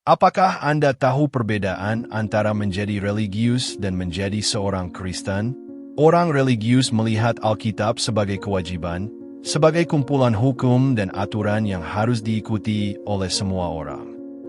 Apakah Anda tahu perbedaan antara menjadi religius dan menjadi seorang Kristen? Orang religius melihat Alkitab sebagai kewajiban, sebagai kumpulan hukum dan aturan yang harus diikuti oleh semua orang.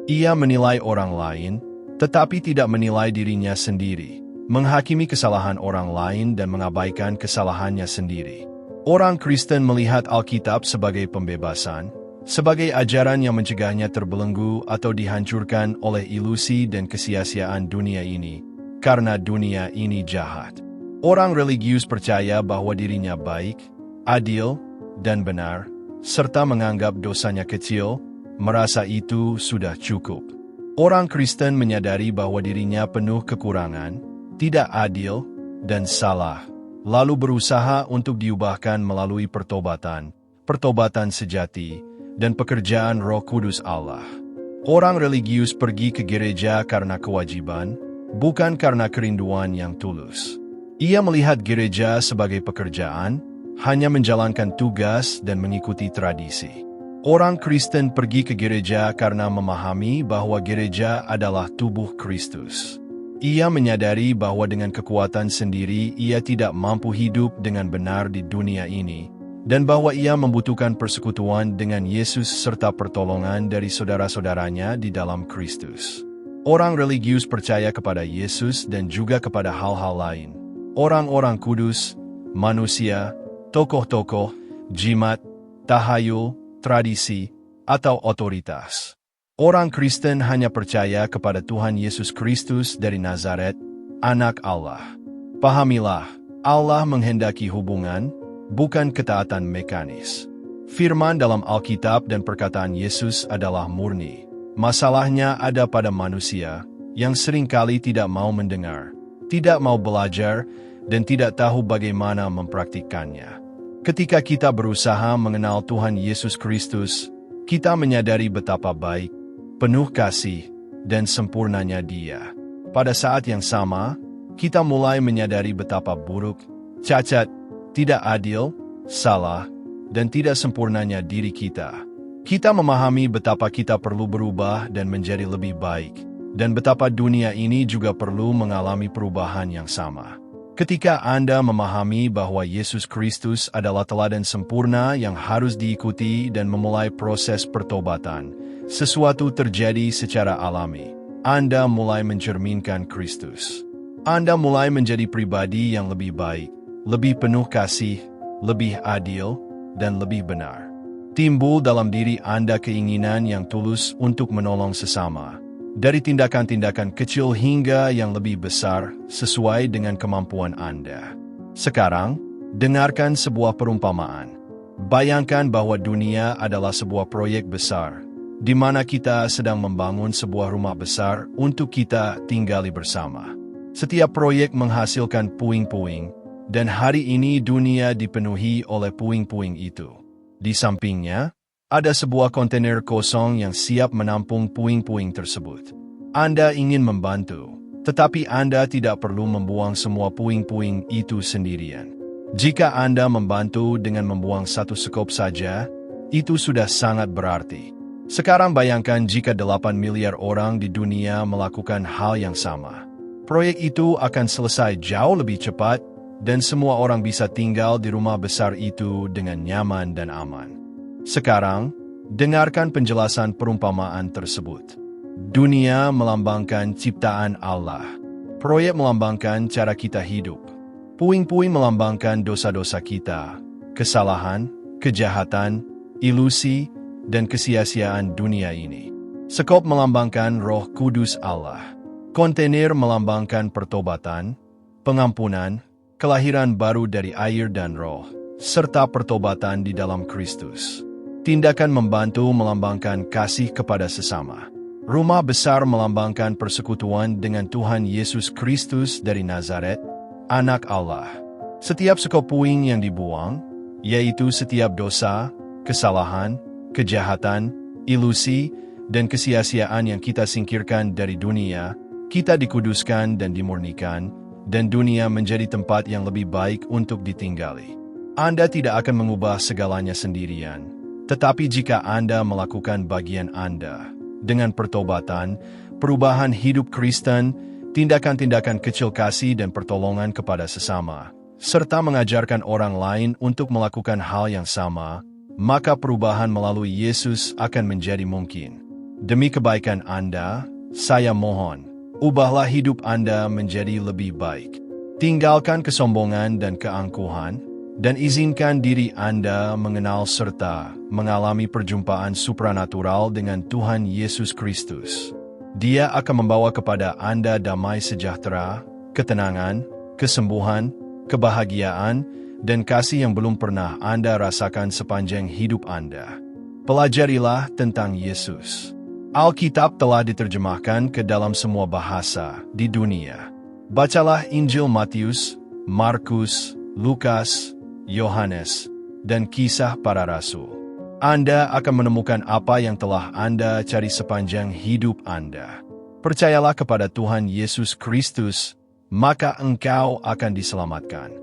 Ia menilai orang lain, tetapi tidak menilai dirinya sendiri, menghakimi kesalahan orang lain dan mengabaikan kesalahannya sendiri. Orang Kristen melihat Alkitab sebagai pembebasan, sebagai ajaran yang mencegahnya terbelenggu atau dihancurkan oleh ilusi dan kesia-siaan dunia ini, karena dunia ini jahat. Orang religius percaya bahwa dirinya baik, adil, dan benar, serta menganggap dosanya kecil, merasa itu sudah cukup. Orang Kristen menyadari bahwa dirinya penuh kekurangan, tidak adil, dan salah, lalu berusaha untuk diubahkan melalui pertobatan sejati, dan pekerjaan Roh Kudus Allah. Orang religius pergi ke gereja karena kewajiban, bukan karena kerinduan yang tulus. Ia melihat gereja sebagai pekerjaan, hanya menjalankan tugas dan mengikuti tradisi. Orang Kristen pergi ke gereja karena memahami bahwa gereja adalah tubuh Kristus. Ia menyadari bahwa dengan kekuatan sendiri ia tidak mampu hidup dengan benar di dunia ini, dan bahwa ia membutuhkan persekutuan dengan Yesus serta pertolongan dari saudara-saudaranya di dalam Kristus. Orang religius percaya kepada Yesus dan juga kepada hal-hal lain. Orang-orang kudus, manusia, tokoh-tokoh, jimat, tahayul, tradisi, atau otoritas. Orang Kristen hanya percaya kepada Tuhan Yesus Kristus dari Nazaret, Anak Allah. Pahamilah, Allah menghendaki hubungan, bukan ketaatan mekanis. Firman dalam Alkitab dan perkataan Yesus adalah murni. Masalahnya ada pada manusia yang seringkali tidak mau mendengar, tidak mau belajar, dan tidak tahu bagaimana mempraktikkannya. Ketika kita berusaha mengenal Tuhan Yesus Kristus, kita menyadari betapa baik, penuh kasih, dan sempurnanya Dia. Pada saat yang sama, kita mulai menyadari betapa buruk, cacat, tidak adil, salah, dan tidak sempurnanya diri kita. Kita memahami betapa kita perlu berubah dan menjadi lebih baik, dan betapa dunia ini juga perlu mengalami perubahan yang sama. Ketika Anda memahami bahwa Yesus Kristus adalah teladan sempurna yang harus diikuti dan memulai proses pertobatan, sesuatu terjadi secara alami. Anda mulai mencerminkan Kristus. Anda mulai menjadi pribadi yang lebih baik, lebih penuh kasih, lebih adil, dan lebih benar. Timbul dalam diri Anda keinginan yang tulus untuk menolong sesama, dari tindakan-tindakan kecil hingga yang lebih besar sesuai dengan kemampuan Anda. Sekarang, dengarkan sebuah perumpamaan. Bayangkan bahwa dunia adalah sebuah proyek besar, di mana kita sedang membangun sebuah rumah besar untuk kita tinggali bersama. Setiap proyek menghasilkan puing-puing, dan hari ini dunia dipenuhi oleh puing-puing itu. Di sampingnya, ada sebuah kontainer kosong yang siap menampung puing-puing tersebut. Anda ingin membantu, tetapi Anda tidak perlu membuang semua puing-puing itu sendirian. Jika Anda membantu dengan membuang satu sekop saja, itu sudah sangat berarti. Sekarang bayangkan jika 8 miliar orang di dunia melakukan hal yang sama. Proyek itu akan selesai jauh lebih cepat, dan semua orang bisa tinggal di rumah besar itu dengan nyaman dan aman. Sekarang, dengarkan penjelasan perumpamaan tersebut. Dunia melambangkan ciptaan Allah. Proyek melambangkan cara kita hidup. Puing-puing melambangkan dosa-dosa kita, kesalahan, kejahatan, ilusi, dan kesia-siaan dunia ini. Sekop melambangkan Roh Kudus Allah. Kontainer melambangkan pertobatan, pengampunan, kelahiran baru dari air dan roh, serta pertobatan di dalam Kristus. Tindakan membantu melambangkan kasih kepada sesama. Rumah besar melambangkan persekutuan dengan Tuhan Yesus Kristus dari Nazaret, Anak Allah. Setiap sekop puing yang dibuang, yaitu setiap dosa, kesalahan, kejahatan, ilusi, dan kesia-siaan yang kita singkirkan dari dunia, kita dikuduskan dan dimurnikan, dan dunia menjadi tempat yang lebih baik untuk ditinggali. Anda tidak akan mengubah segalanya sendirian, tetapi jika Anda melakukan bagian Anda, dengan pertobatan, perubahan hidup Kristen, tindakan-tindakan kecil kasih dan pertolongan kepada sesama, serta mengajarkan orang lain untuk melakukan hal yang sama, maka perubahan melalui Yesus akan menjadi mungkin. Demi kebaikan Anda, saya mohon, ubahlah hidup Anda menjadi lebih baik. Tinggalkan kesombongan dan keangkuhan, dan izinkan diri Anda mengenal serta mengalami perjumpaan supranatural dengan Tuhan Yesus Kristus. Dia akan membawa kepada Anda damai sejahtera, ketenangan, kesembuhan, kebahagiaan, dan kasih yang belum pernah Anda rasakan sepanjang hidup Anda. Pelajarilah tentang Yesus. Alkitab telah diterjemahkan ke dalam semua bahasa di dunia. Bacalah Injil Matius, Markus, Lukas, Yohanes, dan Kisah Para Rasul. Anda akan menemukan apa yang telah Anda cari sepanjang hidup Anda. Percayalah kepada Tuhan Yesus Kristus, maka engkau akan diselamatkan.